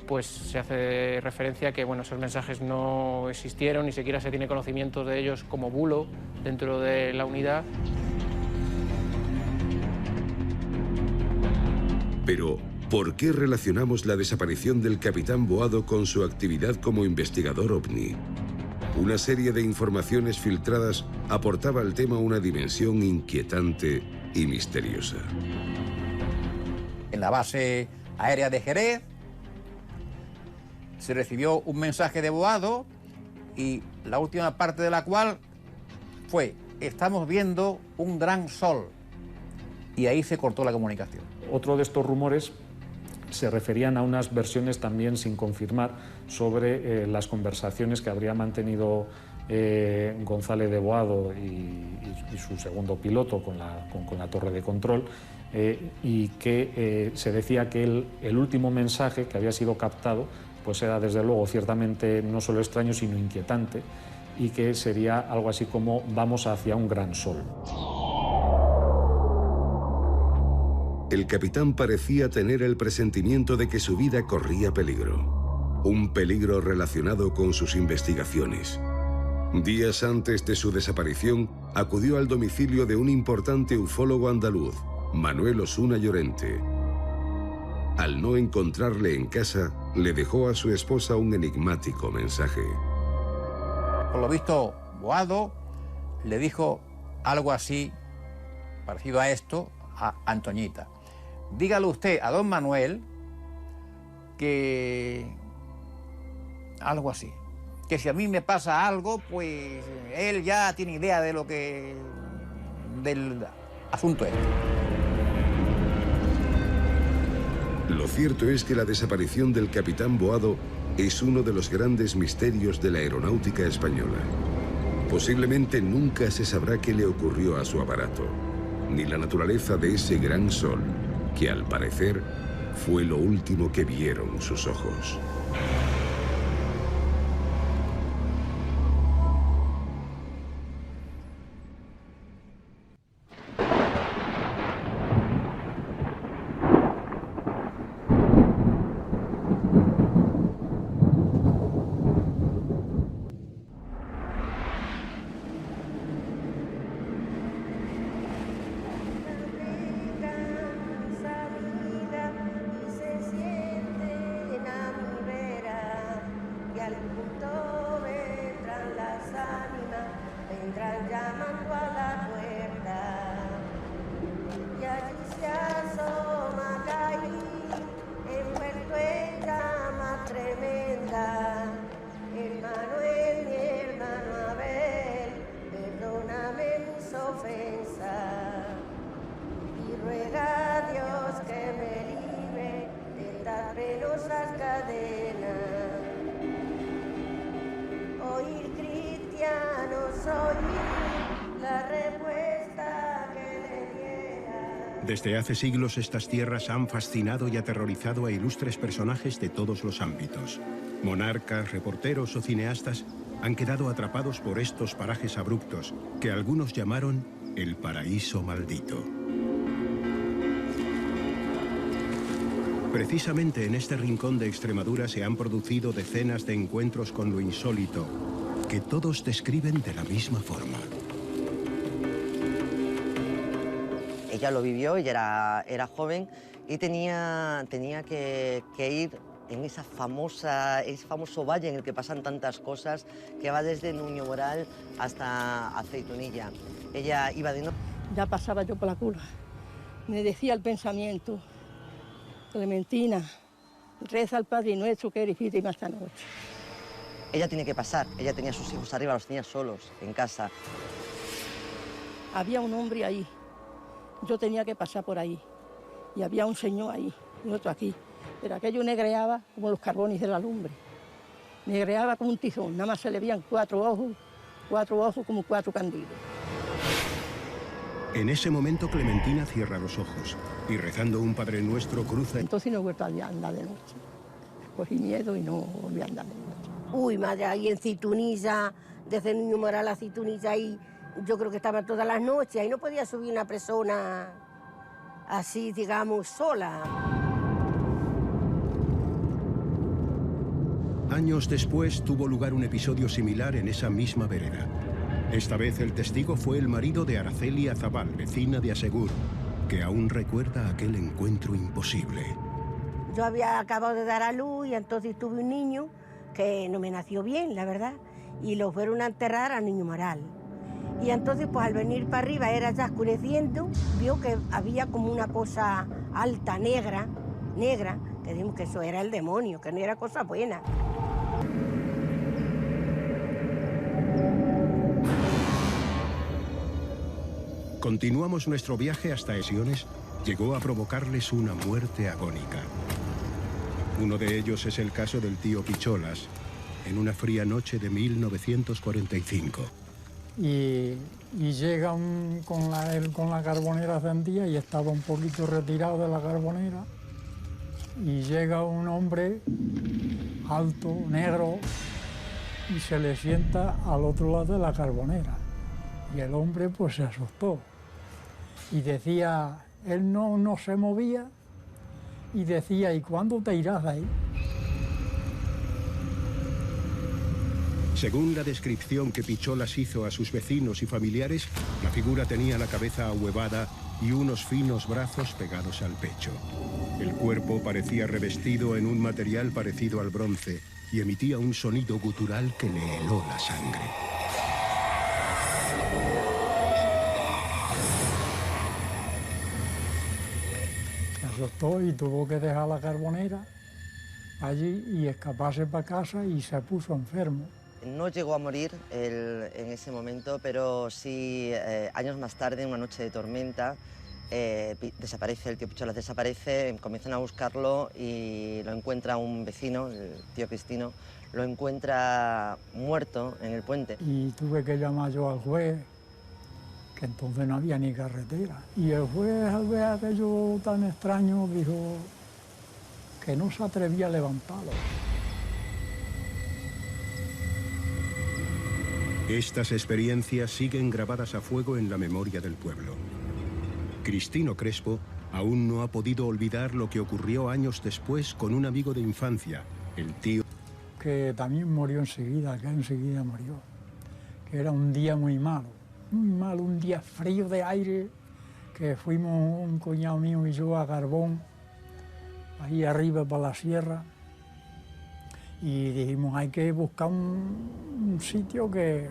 [SPEAKER 3] pues se hace referencia a que bueno, esos mensajes no existieron, ni siquiera se tiene conocimiento de ellos como bulo dentro de la unidad.
[SPEAKER 14] Pero, ¿por qué relacionamos la desaparición del capitán Boado con su actividad como investigador OVNI? Una serie de informaciones filtradas aportaba al tema una dimensión inquietante y misteriosa.
[SPEAKER 22] En la base aérea de Jerez se recibió un mensaje de Boado, y la última parte de la cual fue: estamos viendo un gran sol, y ahí se cortó la comunicación.
[SPEAKER 21] Otro de estos rumores se referían a unas versiones también sin confirmar sobre las conversaciones que habría mantenido González de Boado y su segundo piloto con la torre de control, y que se decía que el último mensaje que había sido captado pues era desde luego ciertamente no solo extraño sino inquietante, y que sería algo así como: vamos hacia un gran sol.
[SPEAKER 14] El capitán parecía tener el presentimiento de que su vida corría peligro. Un peligro relacionado con sus investigaciones. Días antes de su desaparición, acudió al domicilio de un importante ufólogo andaluz, Manuel Osuna Llorente. Al no encontrarle en casa, le dejó a su esposa un enigmático mensaje.
[SPEAKER 22] Por lo visto, Boado le dijo algo así, parecido a esto, a Antoñita: dígale usted a don Manuel que... algo así, que si a mí me pasa algo, pues él ya tiene idea de lo que... del asunto este.
[SPEAKER 14] Lo cierto es que la desaparición del capitán Boado es uno de los grandes misterios de la aeronáutica española. Posiblemente nunca se sabrá qué le ocurrió a su aparato, ni la naturaleza de ese gran sol, que al parecer fue lo último que vieron sus ojos.
[SPEAKER 5] Oír cristianos, oír la respuesta que le
[SPEAKER 2] Desde hace siglos estas tierras han fascinado y aterrorizado a ilustres personajes de todos los ámbitos. Monarcas, reporteros o cineastas han quedado atrapados por estos parajes abruptos que algunos llamaron el paraíso maldito. Precisamente en este rincón de Extremadura se han producido decenas de encuentros con lo insólito, que todos describen de la misma forma.
[SPEAKER 1] Ella lo vivió, ella era joven y tenía que ir en ese famoso valle en el que pasan tantas cosas, que va desde Nuño Moral hasta Aceitunilla. Ella iba de noche.
[SPEAKER 5] Ya pasaba yo por la curva. Me decía el pensamiento: Clementina, reza al Padre Nuestro que eres víctima esta noche.
[SPEAKER 1] Ella tiene que pasar, ella tenía a sus hijos arriba, los tenía solos en casa.
[SPEAKER 5] Había un hombre ahí, yo tenía que pasar por ahí, y había un señor ahí y otro aquí, pero aquello negreaba como los carbones de la lumbre, negreaba como un tizón, nada más se le veían cuatro ojos como cuatro candidos.
[SPEAKER 2] En ese momento Clementina cierra los ojos y rezando un Padre Nuestro cruza...
[SPEAKER 5] Entonces no he vuelto a andar de noche, cogí miedo y no volví a andar de noche.
[SPEAKER 6] Uy, madre, ahí en Ceitunilla, desde Nuño Moral a Ceitunilla, ahí yo creo que estaba todas las noches, ahí no podía subir una persona así, digamos, sola.
[SPEAKER 2] Años después tuvo lugar un episodio similar en esa misma vereda. Esta vez el testigo fue el marido de Araceli Azabal, vecina de Asegur, que aún recuerda aquel encuentro imposible.
[SPEAKER 6] Yo había acabado de dar a luz y entonces tuve un niño que no me nació bien, la verdad, y lo fueron a enterrar a Nuño Moral. Y entonces, pues al venir para arriba, era ya oscureciendo, vio que había como una cosa alta, negra, que dijimos que eso era el demonio, que no era cosa buena.
[SPEAKER 2] Continuamos nuestro viaje hasta Esiones. Llegó a provocarles una muerte agónica. Uno de ellos es el caso del tío Picholas, en una fría noche de 1945.
[SPEAKER 24] Y llega con la carbonera encendida y estaba un poquito retirado de la carbonera. Y llega un hombre alto, negro, y se le sienta al otro lado de la carbonera. Y el hombre pues se asustó. Y decía, él no se movía, y decía, ¿y cuándo te irás de ahí?
[SPEAKER 2] Según la descripción que Picholas hizo a sus vecinos y familiares, la figura tenía la cabeza ahuevada y unos finos brazos pegados al pecho. El cuerpo parecía revestido en un material parecido al bronce y emitía un sonido gutural que le heló la sangre.
[SPEAKER 24] Se asustó y tuvo que dejar la carbonera allí y escaparse para casa y se puso enfermo.
[SPEAKER 1] No llegó a morir en ese momento, pero sí años más tarde, una noche de tormenta, desaparece, el tío Picholas desaparece, comienzan a buscarlo y lo encuentra un vecino, el tío Cristino, lo encuentra muerto en el puente.
[SPEAKER 24] Y tuve que llamar yo al juez, que entonces no había ni carretera. Y el juez, al ver aquello tan extraño, dijo que no se atrevía a levantarlo.
[SPEAKER 2] Estas experiencias siguen grabadas a fuego en la memoria del pueblo. Cristino Crespo aún no ha podido olvidar lo que ocurrió años después con un amigo de infancia, el tío...
[SPEAKER 24] Que también murió enseguida, que enseguida murió. Que era un día muy malo, un día frío de aire, que fuimos un cuñado mío y yo a Carbón, ahí arriba para la sierra, y dijimos, hay que buscar un sitio que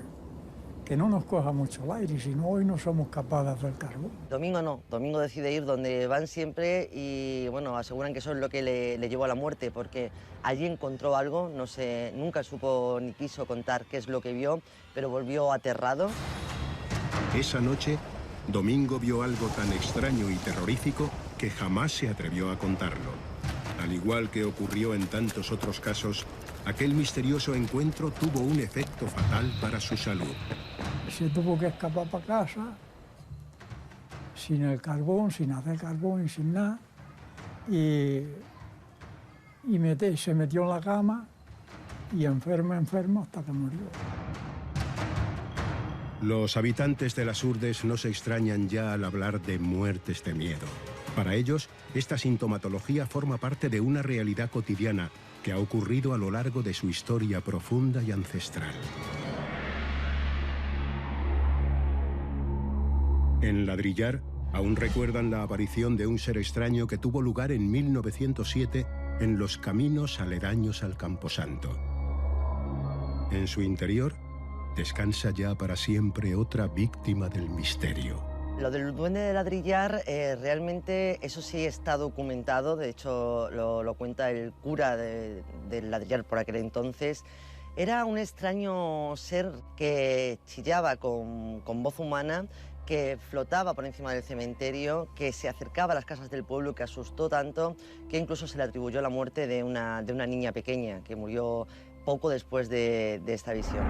[SPEAKER 24] no nos coja mucho el aire, si no hoy no somos capaces de hacer carbón.
[SPEAKER 1] Domingo no, Domingo decide ir donde van siempre y bueno, aseguran que eso es lo que le llevó a la muerte, porque allí encontró algo, no sé, nunca supo ni quiso contar qué es lo que vio, pero volvió aterrado.
[SPEAKER 2] Esa noche, Domingo vio algo tan extraño y terrorífico que jamás se atrevió a contarlo. Al igual que ocurrió en tantos otros casos, aquel misterioso encuentro tuvo un efecto fatal para su salud.
[SPEAKER 24] Se tuvo que escapar para casa, sin el carbón, sin hacer carbón y sin nada. Y se metió en la cama y enfermo hasta que murió.
[SPEAKER 2] Los habitantes de las Urdes no se extrañan ya al hablar de muertes de miedo. Para ellos, esta sintomatología forma parte de una realidad cotidiana que ha ocurrido a lo largo de su historia profunda y ancestral. En Ladrillar, aún recuerdan la aparición de un ser extraño que tuvo lugar en 1907 en los caminos aledaños al Camposanto. En su interior, descansa ya para siempre otra víctima del misterio.
[SPEAKER 1] Lo del duende de Ladrillar, realmente eso sí está documentado, de hecho lo cuenta el cura de Ladrillar por aquel entonces. Era un extraño ser que chillaba con voz humana, que flotaba por encima del cementerio, que se acercaba a las casas del pueblo, que asustó tanto que incluso se le atribuyó la muerte de una niña pequeña que murió poco después de esta visión.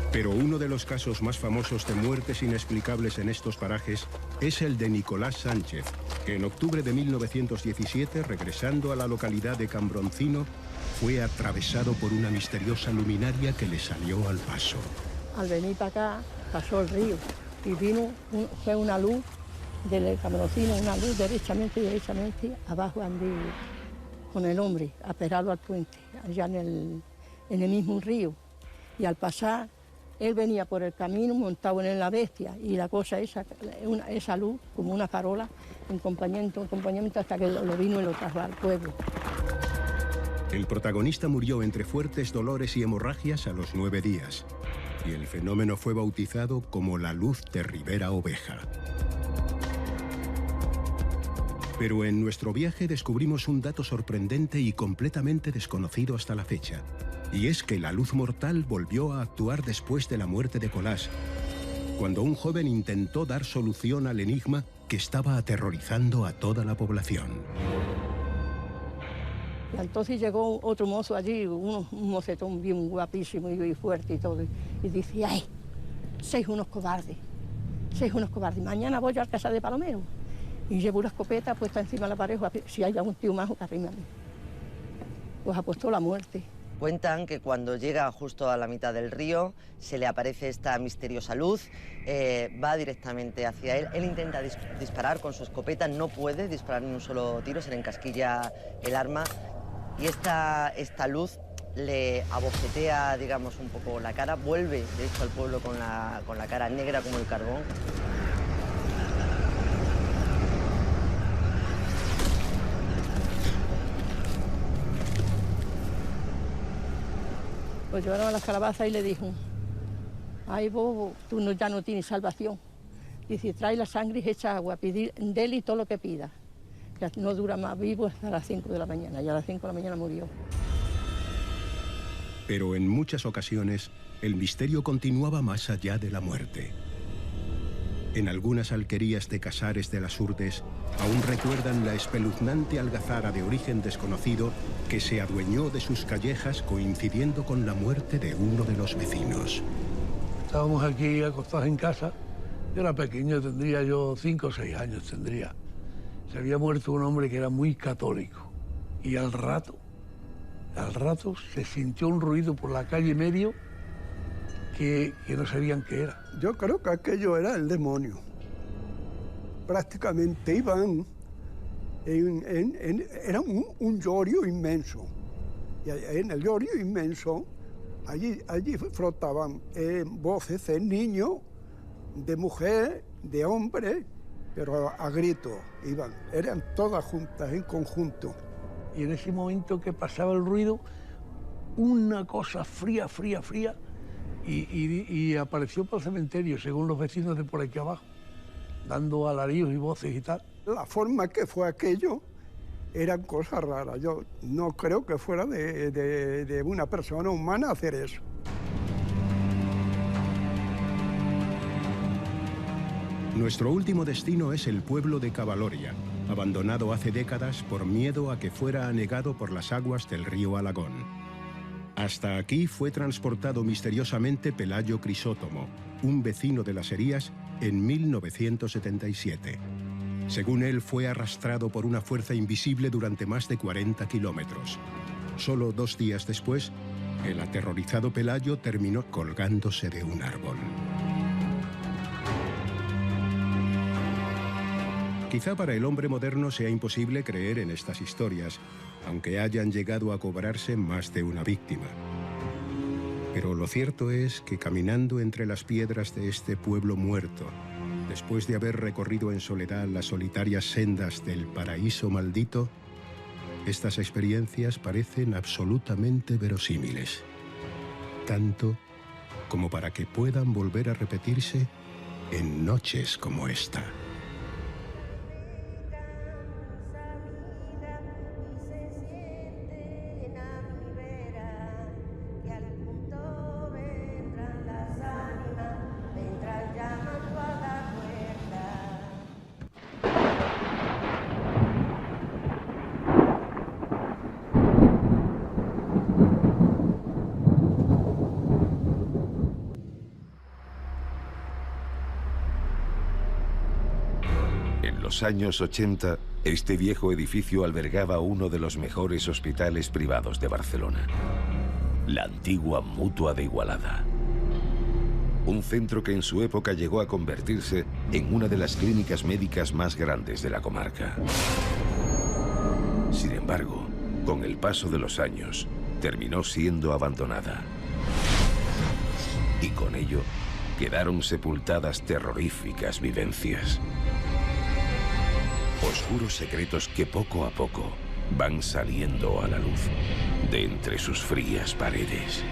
[SPEAKER 2] Pero uno de los casos más famosos de muertes inexplicables en estos parajes es el de Nicolás Sánchez, que en octubre de 1917, regresando a la localidad de Cambroncino, fue atravesado por una misteriosa luminaria que le salió al paso.
[SPEAKER 5] Al venir para acá, pasó el río y fue una luz del Cambroncino, una luz derechamente, abajo andé con el hombre, aperado al puente, allá en el mismo río. Y al pasar, él venía por el camino montado en la bestia y la cosa esa luz, como una farola, en acompañamiento hasta que lo vino y lo trajo al pueblo.
[SPEAKER 2] El protagonista murió entre fuertes dolores y hemorragias a los 9 días. Y el fenómeno fue bautizado como la luz de Ribera Oveja. Pero en nuestro viaje descubrimos un dato sorprendente y completamente desconocido hasta la fecha. Y es que la luz mortal volvió a actuar después de la muerte de Colás, cuando un joven intentó dar solución al enigma que estaba aterrorizando a toda la población.
[SPEAKER 5] Y entonces llegó otro mozo allí, un mocetón bien guapísimo y fuerte y todo, y dice, ¡ay! Sois unos cobardes, mañana voy yo a casa de Palomero. Y llevo una escopeta puesta encima de la pared, si hay algún tío majo que arrime a mí. Pues apostó la muerte.
[SPEAKER 1] Cuentan que cuando llega justo a la mitad del río se le aparece esta misteriosa luz, va directamente hacia él. Él intenta disparar con su escopeta, no puede disparar ni un solo tiro, se le encasquilla el arma y esta luz le abofetea, digamos, un poco la cara. Vuelve, de hecho, al pueblo con la cara negra como el carbón.
[SPEAKER 5] Pues llevaron a las calabazas y le dijo, ay bobo, tú ya no tienes salvación. Dice, trae la sangre y echa agua, pedir de él y todo lo que pida. Ya no dura más vivo hasta las 5 de la mañana, y a las 5 de la mañana murió.
[SPEAKER 2] Pero en muchas ocasiones, el misterio continuaba más allá de la muerte. En algunas alquerías de Casares de las Urdes, aún recuerdan la espeluznante algazara de origen desconocido que se adueñó de sus callejas coincidiendo con la muerte de uno de los vecinos.
[SPEAKER 20] Estábamos aquí acostados en casa. Yo era pequeño, tendría yo 5 o 6 años tendría. Se había muerto un hombre que era muy católico. Y al rato se sintió un ruido por la calle medio que no sabían qué era.
[SPEAKER 4] Yo creo que aquello era el demonio. Prácticamente iban, era un llorio inmenso. Y en el llorio inmenso, allí flotaban voces de niños, de mujer, de hombre, pero a gritos iban. Eran todas juntas, en conjunto.
[SPEAKER 20] Y en ese momento que pasaba el ruido, una cosa fría, y apareció por el cementerio, según los vecinos de por aquí abajo, dando alaridos y voces y tal.
[SPEAKER 4] La forma que fue aquello eran cosas raras. Yo no creo que fuera de una persona humana hacer eso.
[SPEAKER 2] Nuestro último destino es el pueblo de Cavaloria, abandonado hace décadas por miedo a que fuera anegado por las aguas del río Alagón. Hasta aquí fue transportado misteriosamente Pelayo Crisótomo, un vecino de Las Herías, en 1977. Según él, fue arrastrado por una fuerza invisible durante más de 40 kilómetros. Solo 2 días después, el aterrorizado Pelayo terminó colgándose de un árbol. Quizá para el hombre moderno sea imposible creer en estas historias, aunque hayan llegado a cobrarse más de una víctima. Pero lo cierto es que caminando entre las piedras de este pueblo muerto, después de haber recorrido en soledad las solitarias sendas del paraíso maldito, estas experiencias parecen absolutamente verosímiles, tanto como para que puedan volver a repetirse en noches como esta.
[SPEAKER 14] En los años 80, este viejo edificio albergaba uno de los mejores hospitales privados de Barcelona, la antigua Mutua de Igualada. Un centro que en su época llegó a convertirse en una de las clínicas médicas más grandes de la comarca. Sin embargo, con el paso de los años, terminó siendo abandonada. Y con ello, quedaron sepultadas terroríficas vivencias. Oscuros secretos que poco a poco van saliendo a la luz de entre sus frías paredes.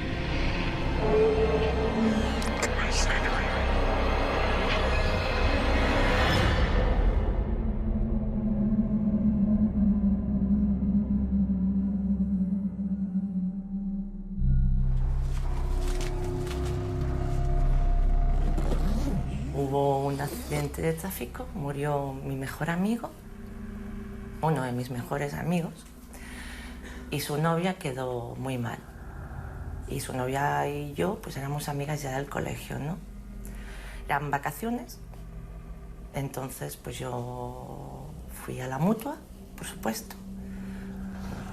[SPEAKER 8] Hubo un accidente de tráfico, murió mi mejor amigo, uno de mis mejores amigos, y su novia quedó muy mal. Y su novia y yo, pues éramos amigas ya del colegio, ¿no? Eran vacaciones, entonces pues yo fui a la Mutua, por supuesto,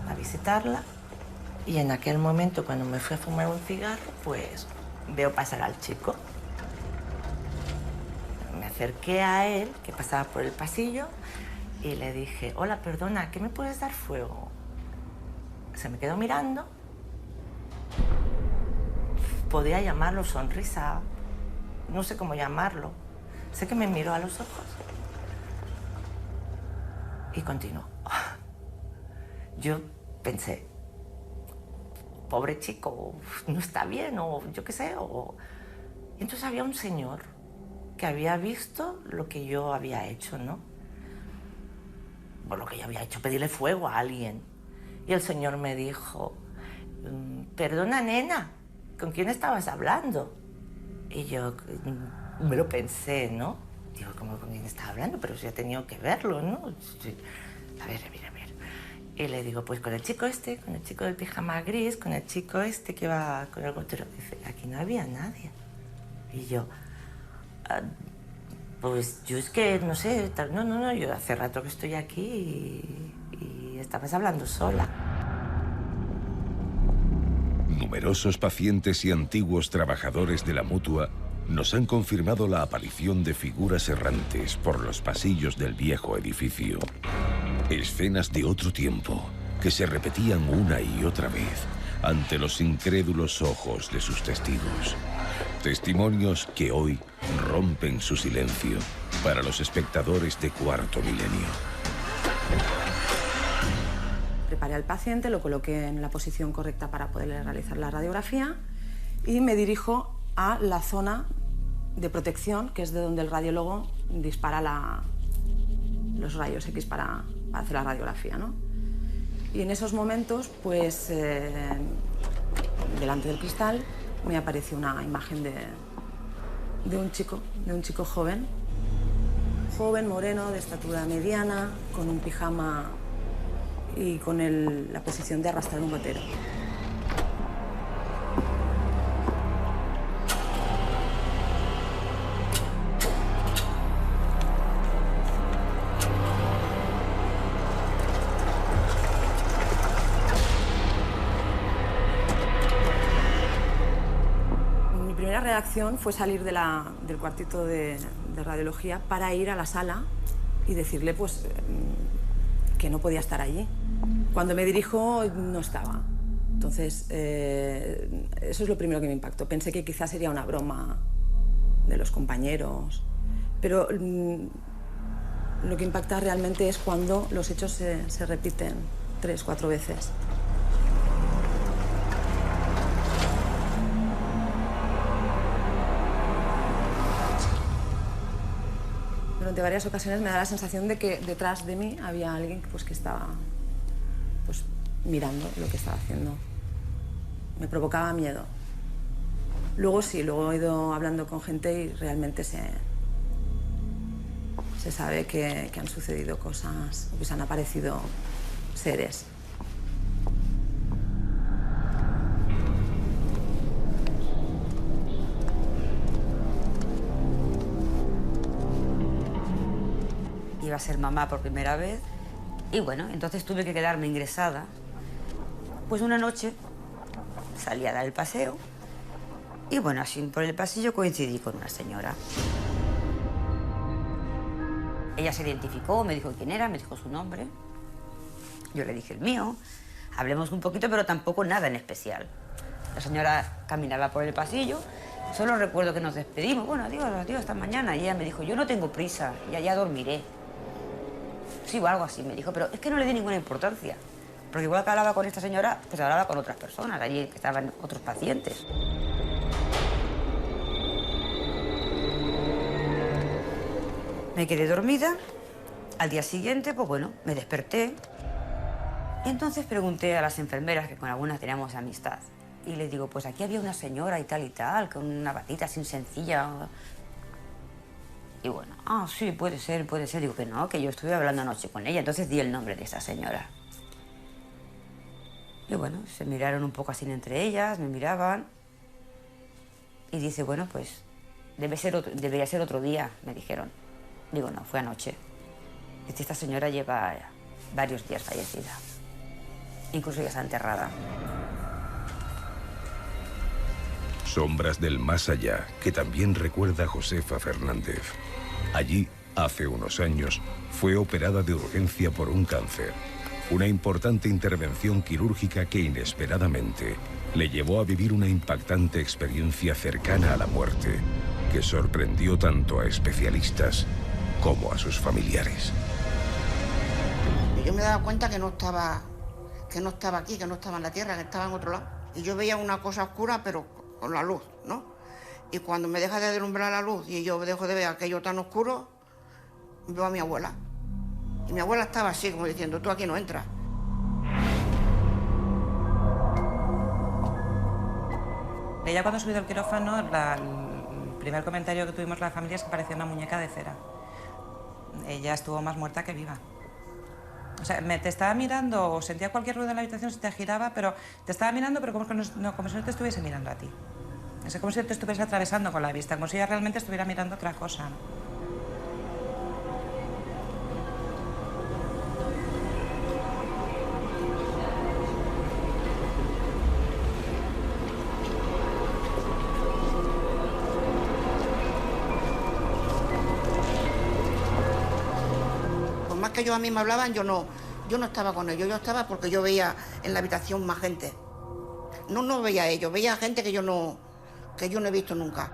[SPEAKER 8] a visitarla, y en aquel momento, cuando me fui a fumar un cigarro, pues veo pasar al chico. Me acerqué a él, que pasaba por el pasillo, y le dije, hola, perdona, ¿qué me puedes dar fuego? Se me quedó mirando. Podía llamarlo sonrisa, no sé cómo llamarlo. Sé que me miró a los ojos y continuó. Yo pensé, pobre chico, no está bien, o yo qué sé. Y entonces había un señor que había visto lo que yo había hecho, ¿no? Por lo que yo había hecho, pedirle fuego a alguien. Y el señor me dijo, perdona, nena, ¿con quién estabas hablando? Y yo me lo pensé, ¿no? Digo, ¿cómo con quién estaba hablando? Pero yo he tenido que verlo, ¿no? A ver. Y le digo, pues con el chico este, con el chico del pijama gris, con el chico este que va con el gotero. Dice, aquí no había nadie. Y yo, pues yo es que, no sé, no, yo hace rato que estoy aquí y estabas hablando sola.
[SPEAKER 14] Numerosos pacientes y antiguos trabajadores de la Mutua nos han confirmado la aparición de figuras errantes por los pasillos del viejo edificio. Escenas de otro tiempo que se repetían una y otra vez ante los incrédulos ojos de sus testigos. Testimonios que hoy rompen su silencio para los espectadores de Cuarto Milenio.
[SPEAKER 9] Preparé al paciente, lo coloqué en la posición correcta para poderle realizar la radiografía y me dirijo a la zona de protección, que es de donde el radiólogo dispara los rayos X para hacer la radiografía, ¿no? Y en esos momentos, pues, delante del cristal, me apareció una imagen de un chico joven, moreno, de estatura mediana, con un pijama y con la posición de arrastrar un gotero. reacción fue salir del cuartito de radiología para ir a la sala y decirle pues, que no podía estar allí. Cuando me dirijo no estaba. Entonces, eso es lo primero que me impactó. Pensé que quizás sería una broma de los compañeros, pero lo que impacta realmente es cuando los hechos se repiten 3 o 4 veces. Durante varias ocasiones me da la sensación de que detrás de mí había alguien pues, que estaba pues, mirando lo que estaba haciendo. Me provocaba miedo. Luego sí, luego he ido hablando con gente y realmente se sabe que han sucedido cosas, o que se han aparecido seres.
[SPEAKER 7] Iba a ser mamá por primera vez y bueno, entonces tuve que quedarme ingresada. Pues una noche salí a dar el paseo y bueno, así por el pasillo coincidí con una señora. Ella se identificó, me dijo quién era, me dijo su nombre. Yo le dije el mío. Hablemos un poquito, pero tampoco nada en especial. La señora caminaba por el pasillo. Solo recuerdo que nos despedimos. Bueno, adiós, hasta mañana. Y ella me dijo, yo no tengo prisa, ya dormiré. Sí, o algo así, me dijo, pero es que no le di ninguna importancia. Porque igual que hablaba con esta señora, pues hablaba con otras personas. Allí estaban otros pacientes. Me quedé dormida. Al día siguiente, pues bueno, me desperté. Y entonces pregunté a las enfermeras, que con algunas teníamos amistad. Y les digo, pues aquí había una señora y tal, con una batita así sencilla. Y bueno, sí, puede ser. Digo que no, que yo estuve hablando anoche con ella. Entonces di el nombre de esa señora. Y bueno, se miraron un poco así entre ellas, me miraban. Y dice, bueno, pues debería ser otro día, me dijeron. Digo, no, fue anoche. Dice, esta señora lleva varios días fallecida. Incluso ya está enterrada.
[SPEAKER 14] Sombras del más allá, que también recuerda Josefa Fernández. Allí, hace unos años, fue operada de urgencia por un cáncer. Una importante intervención quirúrgica que inesperadamente le llevó a vivir una impactante experiencia cercana a la muerte, que sorprendió tanto a especialistas como a sus familiares.
[SPEAKER 11] Yo me daba cuenta que no estaba aquí, que no estaba en la tierra, que estaba en otro lado. Y yo veía una cosa oscura, pero con la luz, ¿no? Y cuando me deja de deslumbrar la luz y yo dejo de ver aquello tan oscuro, veo a mi abuela. Y mi abuela estaba así, como diciendo, tú aquí no entras.
[SPEAKER 9] Ella cuando subió al quirófano, el primer comentario que tuvimos la familia es que parecía una muñeca de cera. Ella estuvo más muerta que viva. O sea, te estaba mirando o sentía cualquier ruido en la habitación, se te giraba, pero te estaba mirando, pero como si no te estuviese mirando a ti. Es como si te estuviese atravesando con la vista, como si ella realmente estuviera mirando otra cosa.
[SPEAKER 11] Que ellos a mí me hablaban, yo no estaba con ellos, yo estaba porque yo veía en la habitación más gente. No veía a ellos, veía gente que yo no he visto nunca.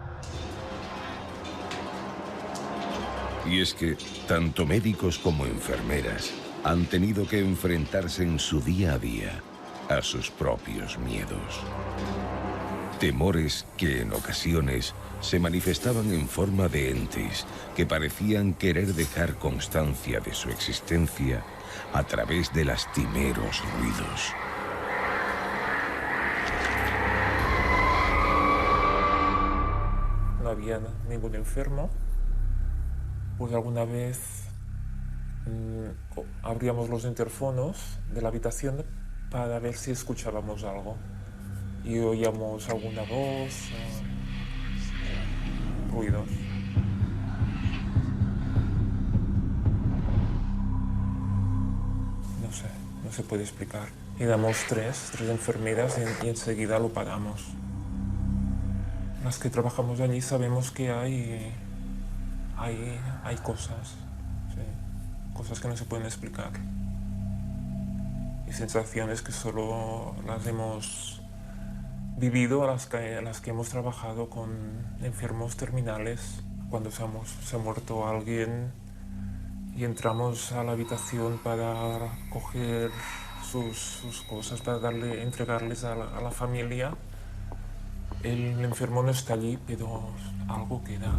[SPEAKER 14] Y es que tanto médicos como enfermeras han tenido que enfrentarse en su día a día a sus propios miedos. Temores que en ocasiones se manifestaban en forma de entes que parecían querer dejar constancia de su existencia a través de lastimeros ruidos.
[SPEAKER 12] No había ningún enfermo. Pues alguna vez abríamos los interfonos de la habitación para ver si escuchábamos algo. Y oíamos alguna voz, ruidos. No se puede explicar. Éramos tres enfermeras y enseguida lo pagamos. las que trabajamos allí sabemos que hay cosas, sí, cosas que no se pueden explicar. Y sensaciones que solo las hemos vivido, a las que hemos trabajado con enfermos terminales, cuando se ha muerto alguien y entramos a la habitación para coger sus cosas, para entregarles a la familia. El enfermo no está allí, pero algo queda.